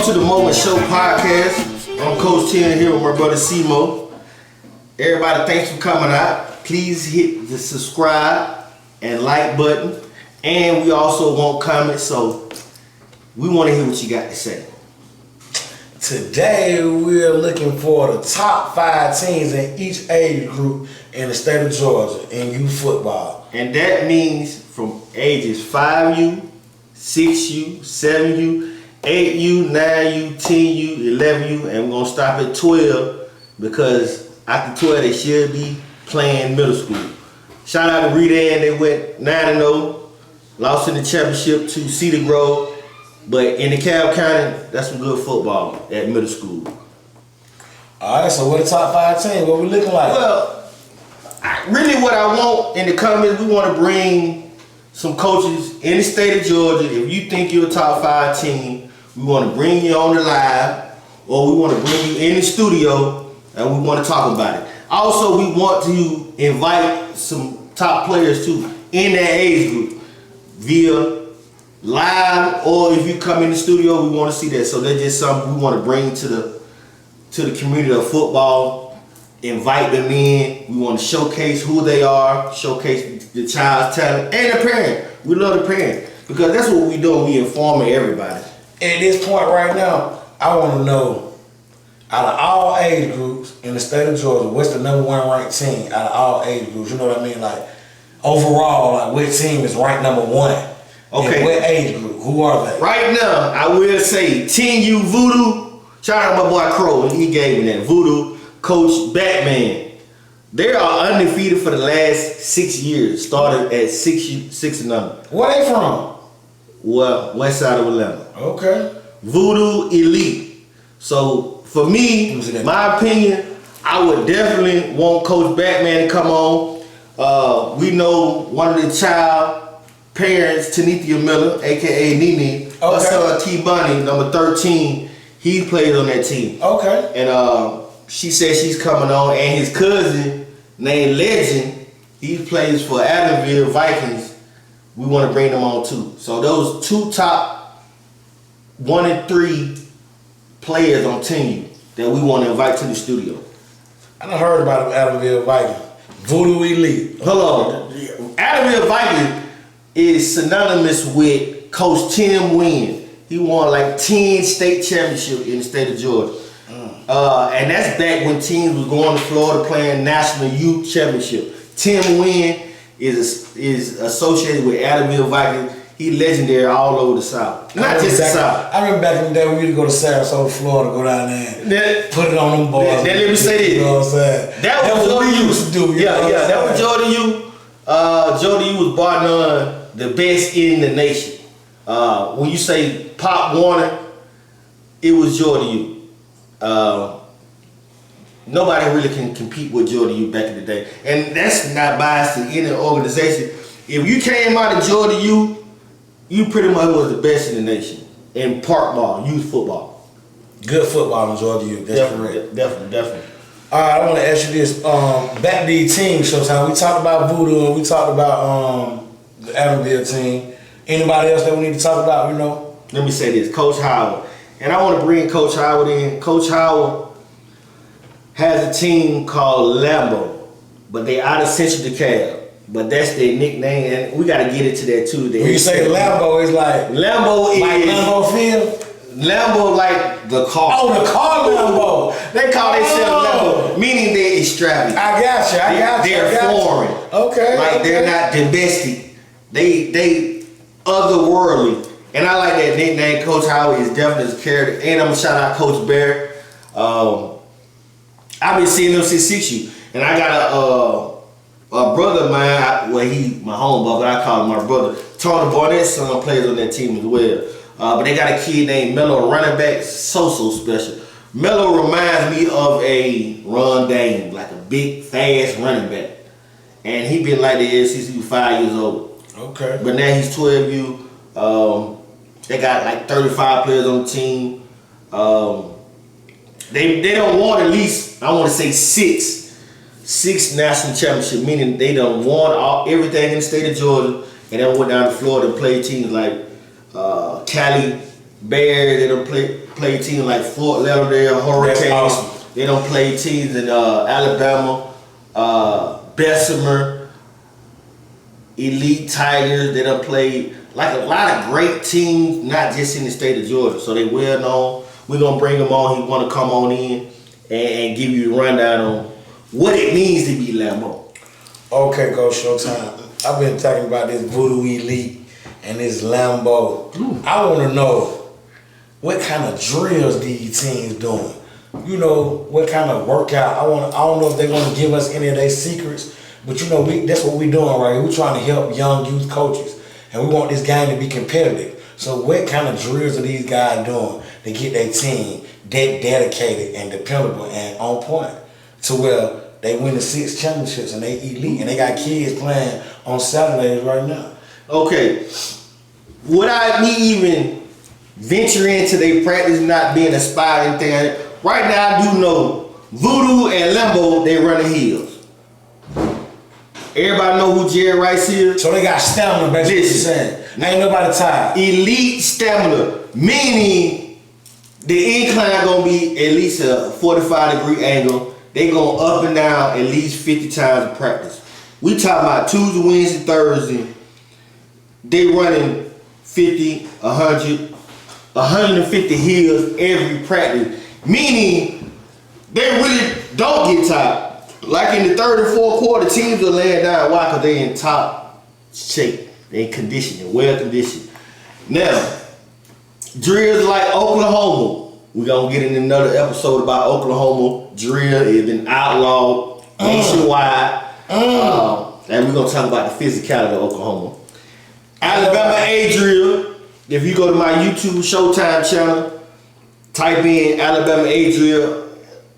Welcome to the Moment Show podcast. I'm Coach Tim here with my brother Simo. Everybody, thanks for coming out. Please hit the subscribe and like button. And we also want comments, so we want to hear what you got to say. Today we're looking for the top 5 teams in each age group in the state of Georgia in youth football. And that means from ages 5U, 6U, 7U, 8U, 9U, 10U, 11U, and we're going to stop at 12 because after 12 they should be playing middle school. Shout out to Redan, they went 9-0, lost in the championship to Cedar Grove, but in DeKalb County, that's some good football at middle school. Alright, so what the top 5 teams? What we looking like? Well, really what I want in the comments, we want to bring some coaches in the state of Georgia. If you think you're a top 5 team, we want to bring you on the live, or we want to bring you in the studio, and we want to talk about it. Also, we want to invite some top players too in that age group via live, or if you come in the studio, we want to see that. So that's just something we want to bring to the community of football. Invite them in. We want to showcase who they are, showcase the child's talent, and the parent. We love the parent because that's what we do. We informing everybody. At this point right now, I want to know, out of all age groups in the state of Georgia, what's the number 1 ranked team out of all age groups? You know what I mean? Like, overall, like, what team is ranked number 1? Okay. In what age group? Who are they? Right now, I will say 10U Voodoo. Shout out my boy Crow, he gave me that. Voodoo, Coach Batman. They are undefeated for the last 6 years. Started at 6-0. Where they from? Well, west side of Atlanta. Okay. Voodoo Elite. So for me, my opinion, I would definitely want Coach Batman to come on. We know one of the child parents, Tanithia Miller, aka Nene, her son T Bunny, number 13, he played on that team. Okay. And she said she's coming on, and his cousin named Legend, he plays for Adamville Vikings. We want to bring them on too. So those 2 top 1 and 3 players on team that we want to invite to the studio. I done heard about them Adamville Vikings. Voodoo Elite. Hold on. Adamville Vikings is synonymous with Coach Tim Wynn. He won like 10 state championships in the state of Georgia. And that's back when teams was going to Florida playing national youth championship. Tim Wynn is associated with Adamville Vikings. He legendary all over the South. Not just the South. I remember back in the day we used to go to Sarasota, Florida, go down there and put it on them boys. Let me say this. You know what I'm saying? That was what we used to do. That was Jordan U. Jordan U was bar none the best in the nation. When you say Pop Warner, it was Jordan U. Nobody really can compete with Jordan U back in the day. And that's not biased to any organization. If you came out of Jordan U, you pretty much was the best in the nation in park ball, youth football. Good football in Jordan U. That's correct. Definitely. All right, I want to ask you this. Back to the team showtime. We talked about Voodoo and we talked about the Adamville team. Anybody else that we need to talk about, you know? Let me say this, Coach Howard. And I want to bring Coach Howard in. Coach Howard has a team called Lambo, but they out of Central DeKalb. But that's their nickname, and we got to get into that too. When you say Lambo, it's like Lambo Field? Lambo like the car. Oh, the car Lambo. They call themselves Lambo, meaning they're extravagant. I got you. They're foreign. Okay. Like they're not domestic. They otherworldly. And I like that nickname. Coach Howard is definitely a character. And I'm gonna shout out Coach Barrett. I've been seeing them since 6U, and I got a brother of mine. Well, he my homeboy, but I call him my brother. Tony Barnett's son plays on that team as well. But they got a kid named Mello, running back, so special. Mello reminds me of a Ron Dane, like a big, fast running back, and he been like that since he was 5 years old. Okay. But now he's 12U. They got like 35 players on the team. They don't want at least, I want to say six national championships, meaning they done won everything in the state of Georgia, and then went down to Florida and played teams like Cali, Bears. They don't play teams like Fort Lauderdale Hurricanes. That's awesome. They don't play teams in Alabama, Bessemer, Elite Tigers. They don't play like a lot of great teams, not just in the state of Georgia. So they well known. We're gonna bring him on. He wanna come on in and give you the rundown on what it means to be Lambeau. Okay, Coach Showtime. I've been talking about this Voodoo Elite and this Lambeau. I want to know what kind of drills these teams doing. You know, what kind of workout. I don't know if they're going to give us any of their secrets, but you know, that's what we're doing right here. We're trying to help young youth coaches, and we want this game to be competitive. So what kind of drills are these guys doing to get their team dedicated and dependable and on point to where they win the 6 championships and they elite and they got kids playing on Saturdays right now? Okay, without me even venturing into their practice not being a spy thing, right now I do know Voodoo and Lambeau, they run the hills. Everybody know who Jerry Rice is? So they got stamina, basically. Saying. Ain't nobody tired. Elite stamina, meaning the incline gonna be at least a 45-degree angle. They going up and down at least 50 times in practice. We talking about Tuesday, Wednesday, Thursday. They running 50, 100, 150 hills every practice. Meaning they really don't get tired. Like in the third and fourth quarter, teams are laying down. Why? Because they in top shape. They in conditioning, well conditioned. Now, drills like Oklahoma. We're going to get in another episode about Oklahoma. Drill has been outlawed nationwide. And we're going to talk about the physicality of Oklahoma. Alabama A drill. If you go to my YouTube Showtime channel, type in Alabama A drill,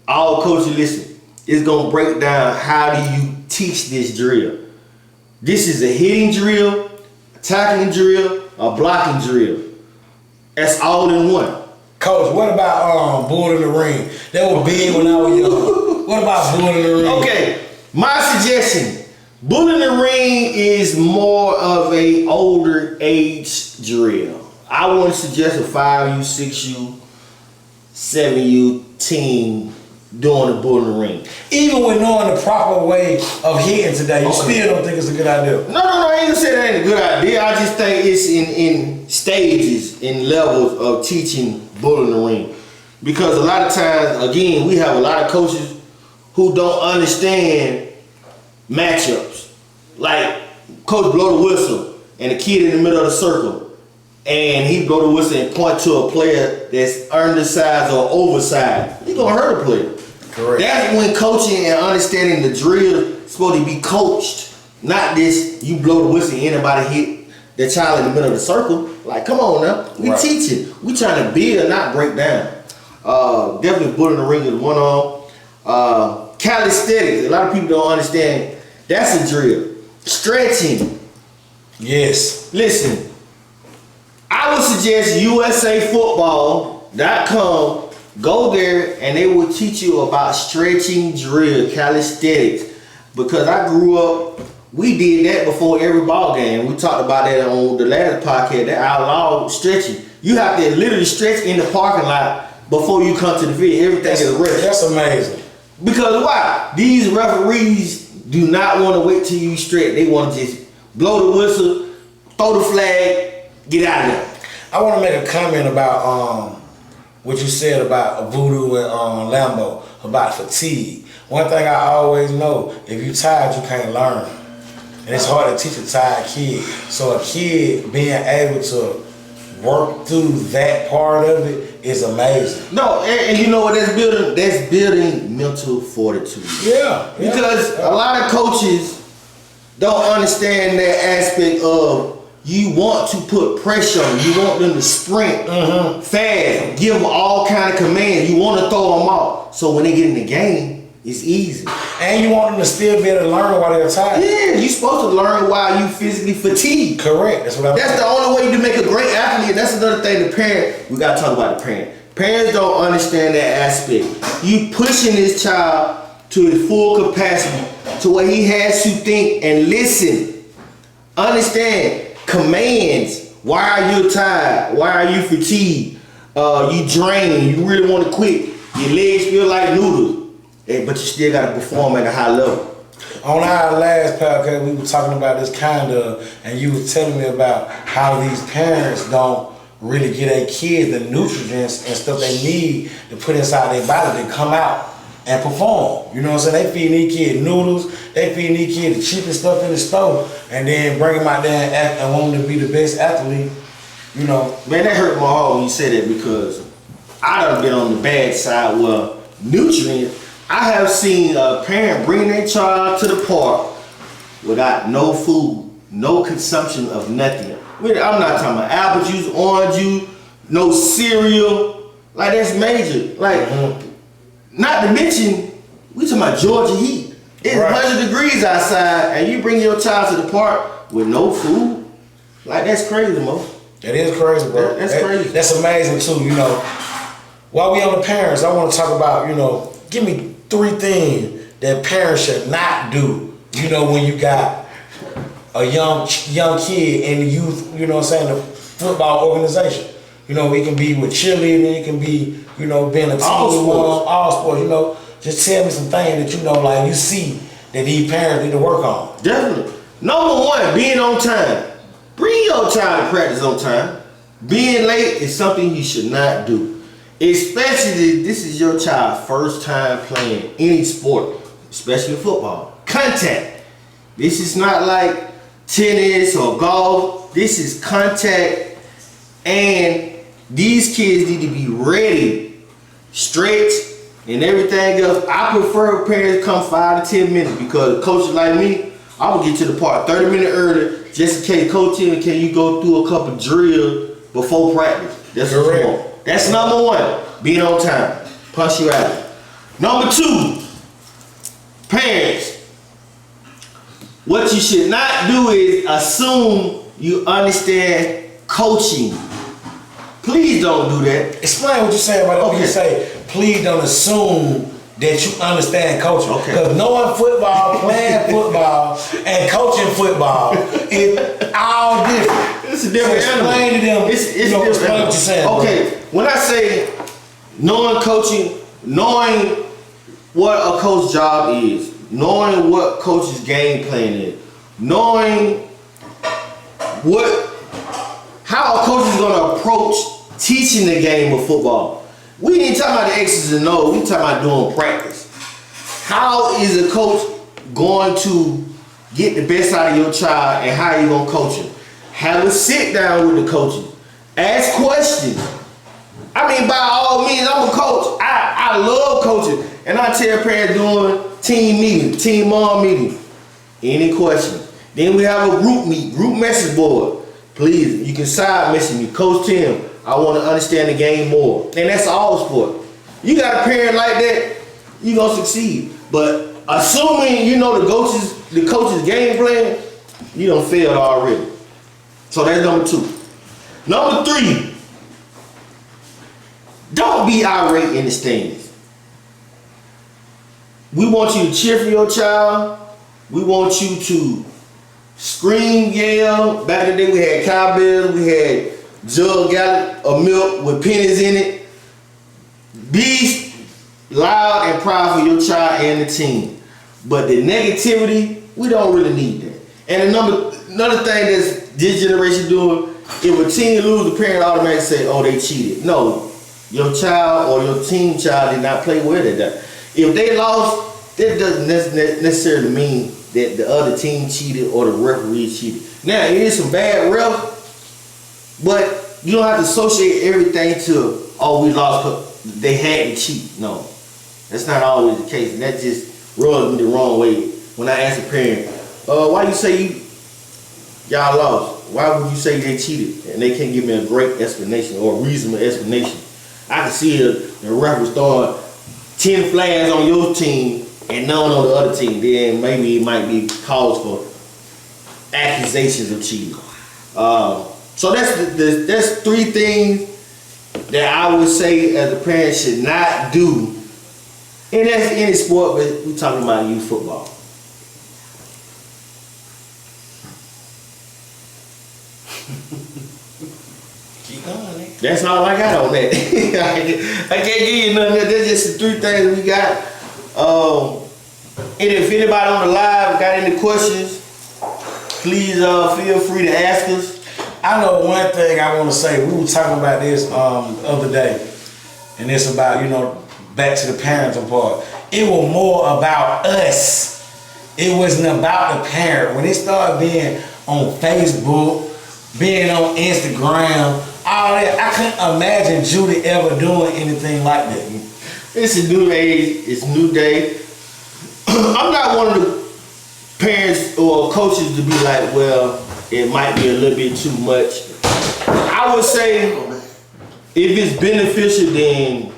all coaches listen. It's going to break down how do you teach this drill. This is a hitting drill, a tackling drill, a blocking drill. That's all in one. Coach, what about Bull in the Ring? That was big when I was young. What about Bull in the Ring? Okay, my suggestion, Bull in the Ring is more of a older age drill. I wouldn't suggest a 5U, 6U, 7U team doing the Bull in the Ring. Even with knowing the proper way of hitting today, you still don't think it's a good idea? No, I ain't gonna say that ain't a good idea. I just think it's in stages, in levels of teaching Bull in the Ring. Because a lot of times, again, we have a lot of coaches who don't understand matchups. Like, coach blow the whistle, and the kid in the middle of the circle, and he blow the whistle and point to a player that's undersized or oversized. He gonna hurt a player. Correct. That's when coaching and understanding the drill is supposed to be coached. Not this, you blow the whistle and anybody hit the child in the middle of the circle. Like, come on now. We teaching. We trying to build, not break down. Definitely Bull in the Ring is one on. Calisthenics. A lot of people don't understand. That's a drill. Stretching. Yes. Listen, I would suggest USAFootball.com. Go there and they will teach you about stretching drill, calisthenics. Because I grew up, we did that before every ball game. We talked about that on the last podcast, that outlawed stretching. You have to literally stretch in the parking lot before you come to the field. Everything is rest. That's amazing. Because why? These referees do not want to wait till you stretch. They want to just blow the whistle, throw the flag, get out of there. I want to make a comment about what you said about Voodoo and Lambeau, about fatigue. One thing I always know, if you're tired, you can't learn. And it's hard to teach a tired kid. So a kid being able to work through that part of it is amazing. No, and you know what that's building? That's building mental fortitude. Yeah. Because a lot of coaches don't understand that aspect of you want to put pressure on them. You want them to sprint fast, give them all kind of commands. You want to throw them off. So when they get in the game, it's easy. And you want them to still be able to learn while they're tired. Yeah, you're supposed to learn while you physically fatigued. Correct. That's what I'm That's the only way to make a great athlete. That's another thing the parent, we got to talk about the parent. Parents don't understand that aspect. You pushing this child to his full capacity to where he has to think and listen. Understand commands Why are you tired? Why are you fatigued? You drained. You really want to quit. Your legs feel like noodles, but you still got to perform at a high level. On our last podcast, we were talking about this kind of, and you was telling me about how these parents don't really get their kids the nutrients and stuff they need to put inside their body to come out and perform. You know what I'm saying? They feed these kids noodles, they feed these kids the cheapest stuff in the store, and then bring them out there and want them to be the best athlete. You know, man, that hurt my heart when you said that, because I done been on the bad side where nutrients. I have seen a parent bring their child to the park without no food, no consumption of nothing. I'm not talking about apple juice, orange juice, no cereal. Like, that's major. Like, not to mention, we talking about Georgia heat. It's 100 degrees outside, and you bring your child to the park with no food. Like, that's crazy, Mo. That is crazy, bro. That's crazy. That's amazing too. You know, while we on the parents, I want to talk about, you know, give me 3 things that parents should not do. You know, when you got a young kid in the youth, you know what I'm saying, the football organization. You know, it can be with cheerleading, it can be, you know, being a team, all sports, you know. Just tell me some things that, you know, like you see that these parents need to work on. Definitely. Number 1, being on time. Bring your child to practice on time. Being late is something you should not do. Especially if this is your child's first time playing any sport, especially football. Contact. This is not like tennis or golf. This is contact, and these kids need to be ready, stretched, and everything else. I prefer parents come 5 to 10 minutes, because coaches like me, I will get to the park 30 minutes early just in case coach tell me, can you go through a couple drills before practice? That's correct. That's number 1, being on time, punctuality. Number 2, parents. What you should not do is assume you understand coaching. Please don't do that. Explain what you're saying about it. Okay. You say, please don't assume that you understand coaching. Okay. Because knowing football, playing football, and coaching football is all different. It's a different explain to them. It's you know, explain what you're saying. Okay, bro. When I say knowing coaching, knowing what a coach's job is, knowing what coach's game plan is, knowing how a coach is going to approach teaching the game of football. We ain't talking about the X's and O's, we talking about doing practice. How is a coach going to get the best out of your child, and how you going to coach him? Have a sit down with the coaches. Ask questions. I mean, by all means, I'm a coach. I love coaching. And I tell parents doing team meetings, team mom meetings, any questions. Then we have a group message board. Please, you can side message me, Coach Tim. I want to understand the game more. And that's all sport. You got a parent like that, you gonna succeed. But assuming you know the coach's game plan, you done failed already. So that's number 2. Number 3, don't be irate in the stands. We want you to cheer for your child. We want you to scream, yell. Back in the day we had cowbells, we had jug gallon of milk with pennies in it. Be loud and proud for your child and the team. But the negativity, we don't really need that. And another thing that's this generation doing, if a team lose, the parent automatically say, oh, they cheated. No, your child or your team child did not play well at that. If they lost, that doesn't necessarily mean that the other team cheated or the referee cheated. Now, it is some bad refs, but you don't have to associate everything to, oh, we lost because they had to cheat. No, that's not always the case. And that just rubs me the wrong way when I ask a parent, why you say y'all lost? Why would you say they cheated? And they can't give me a great explanation or a reasonable explanation. I can see the ref was throwing 10 flags on your team and none on the other team. Then maybe it might be cause for accusations of cheating. So that's 3 things that I would say as a parent should not do. And that's any sport, but we're talking about youth football. Keep going, nigga. That's all I got on that. I can't give you nothing. That's just the 3 things we got. And if anybody on the live got any questions, please feel free to ask us. I know one thing I want to say. We were talking about this the other day, and it's about, you know, back to the parenting part. It was more about us. It wasn't about the parent. When it started being on Facebook, being on Instagram, all that, I couldn't imagine Judy ever doing anything like that. It's a new age. It's a new day. I'm not one of the parents or coaches to be like, well, it might be a little bit too much. I would say if it's beneficial, then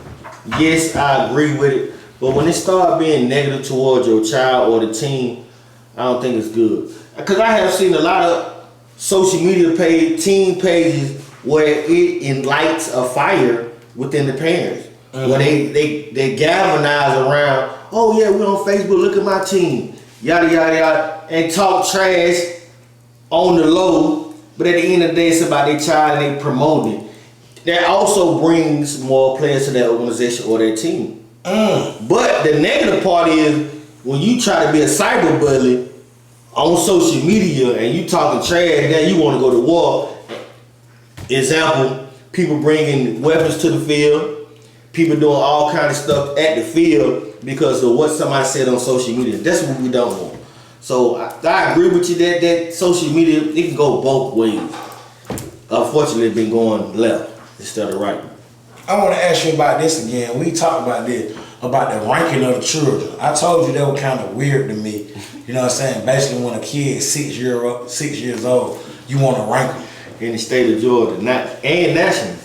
yes, I agree with it. But when it starts being negative towards your child or the team, I don't think it's good. Because I have seen a lot of social media team pages where it enlights a fire within the parents. Where they galvanize around, oh yeah, we're on Facebook, look at my team, yada yada yada, and talk trash on the low, but at the end of the day, it's about their child and they promoting it. That also brings more players to that organization or their team. But the negative part is when you try to be a cyber bully on social media and you talking trash, now you want to go to war. Example, people bringing weapons to the field, people doing all kind of stuff at the field because of what somebody said on social media. That's what we don't want. So I agree with you that social media, it can go both ways. Unfortunately, it's been going left instead of right. I want to ask you about this again. We talked about this, about the ranking of the children. I told you that was kind of weird to me. You know what I'm saying? Basically, when a kid is 6 years old, you want to rank them. In the state of Georgia, and national.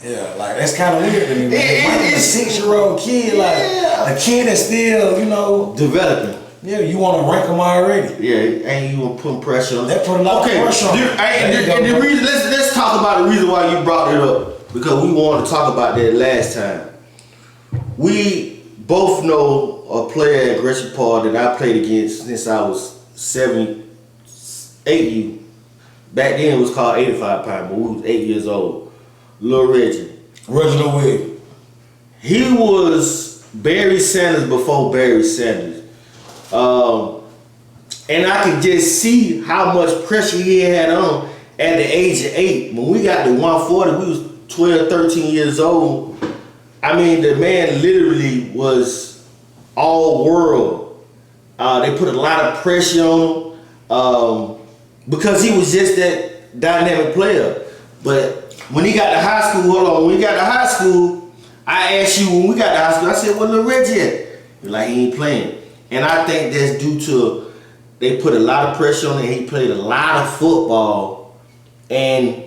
Yeah, like that's kind of weird to me. It's a 6-year-old kid, like a kid that's still, you know, developing. Yeah, you want to rank them already. Yeah, and you want to put pressure on them. That put a lot of pressure on them. The reason, let's talk about the reason why you brought it up, because we wanted to talk about that last time. We both know a player at Gresham Park that I played against since I was 8U. Back then it was called 85 pound, but we was 8 years old. Lil Reggie. Reginald Williams. He was Barry Sanders before Barry Sanders. And I could just see how much pressure he had on at the age of 8. When we got to 140, we was 12, 13 years old. I mean, the man literally was all world. They put a lot of pressure on him because he was just that dynamic player. But when he got to high school, when he got to high school, I asked you when we got to high school, I said, "What Lil Reggie at?" You're like, "He ain't playing." And I think that's due to they put a lot of pressure on him. He played a lot of football, and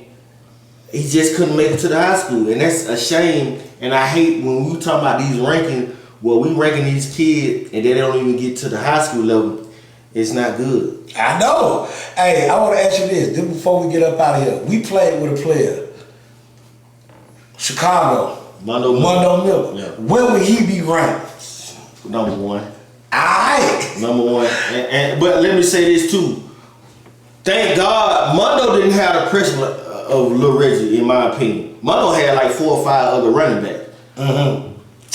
he just couldn't make it to the high school. And that's a shame. And I hate when we talk about these rankings, well, we ranking these kids, and they don't even get to the high school level. It's not good. I know. Hey, I want to ask you this. Then before we get up out of here, we played with a player, Chicago, Mondo Miller. Yeah. Where would he be ranked? Number 1. Aight. Number 1. But let me say this too. Thank God, Mondo didn't have the pressure of Lil Reggie, in my opinion. Mondo had like 4 or 5 other running backs.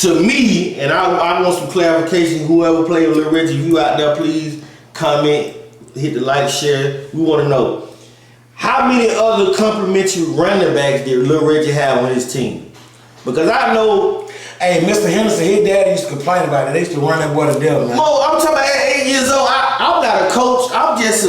To me, and I want some clarification. Whoever played with Lil Reggie, if you out there, please comment, hit the like, share. We want to know how many other complimentary running backs did Lil Reggie have on his team? Because I know. Hey, Mr. Henderson, his dad used to complain about it. They used to run that boy to death, man. Mo, I'm talking about at 8 years old. I'm not a coach. I'm just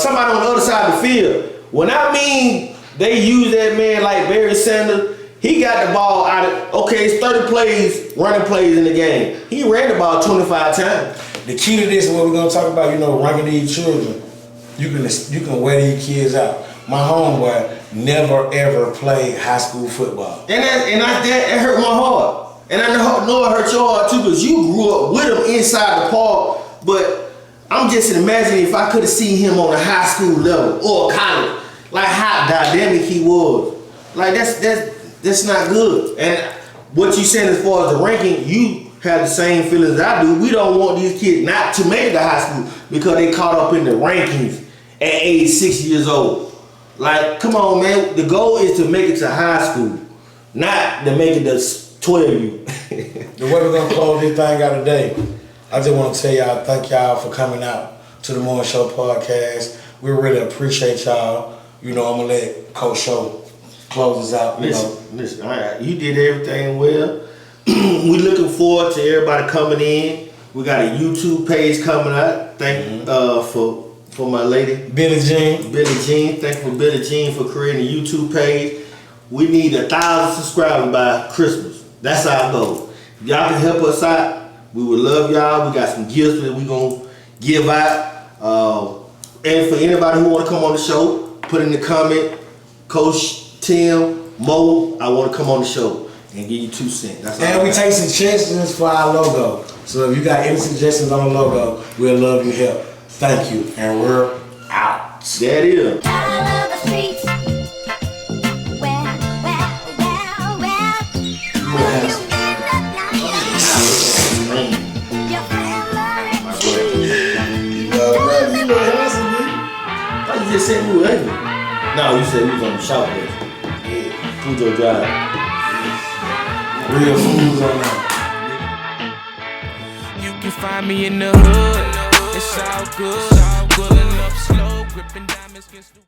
somebody on the other side of the field. When I mean they use that man like Barry Sanders, he got the ball out of, okay, it's 30 plays, running plays in the game. He ran the ball 25 times. The key to this is what we're gonna talk about, ranking these children. You can wear these kids out. My homeboy never ever played high school football. And that hurt my heart. And I know it hurt your heart too, because you grew up with him inside the park. But I'm just imagining if I could have seen him on a high school level or college, like how dynamic he was. Like that's not good. And what you saying as far as the ranking, you have the same feelings I do. We don't want these kids not to make it to high school because they caught up in the rankings at age 6 years old. Like, come on, man. The goal is to make it to high school, not to make it to 12U. The way we're gonna close this thing out today, I just want to tell y'all, thank y'all for coming out to the Morning Show podcast. We really appreciate y'all. You know, I'm gonna let Coach Show close us out. Listen, all right, you did everything well. We looking forward to everybody coming in. We got a YouTube page coming out. Thank for my lady Billie Jean. Thank you for Billie Jean for creating a YouTube page. We need 1,000 subscribers by Christmas. That's our goal. If y'all can help us out, we would love y'all. We got some gifts that we gonna give out. And for anybody who want to come on the show, put in the comment, Coach Tim, Mo, I want to come on the show and give you 2 cents. That's all. And we take suggestions for our logo. So if you got any suggestions on the logo, we'll love your help. Thank you, and we're out. That is. You just said we were ugly. No, you said we was on the shop list. Yeah. Fujo Drive. Real foods on that. You can find me in the hood. It's all good. Pulling up slow, gripping diamonds against the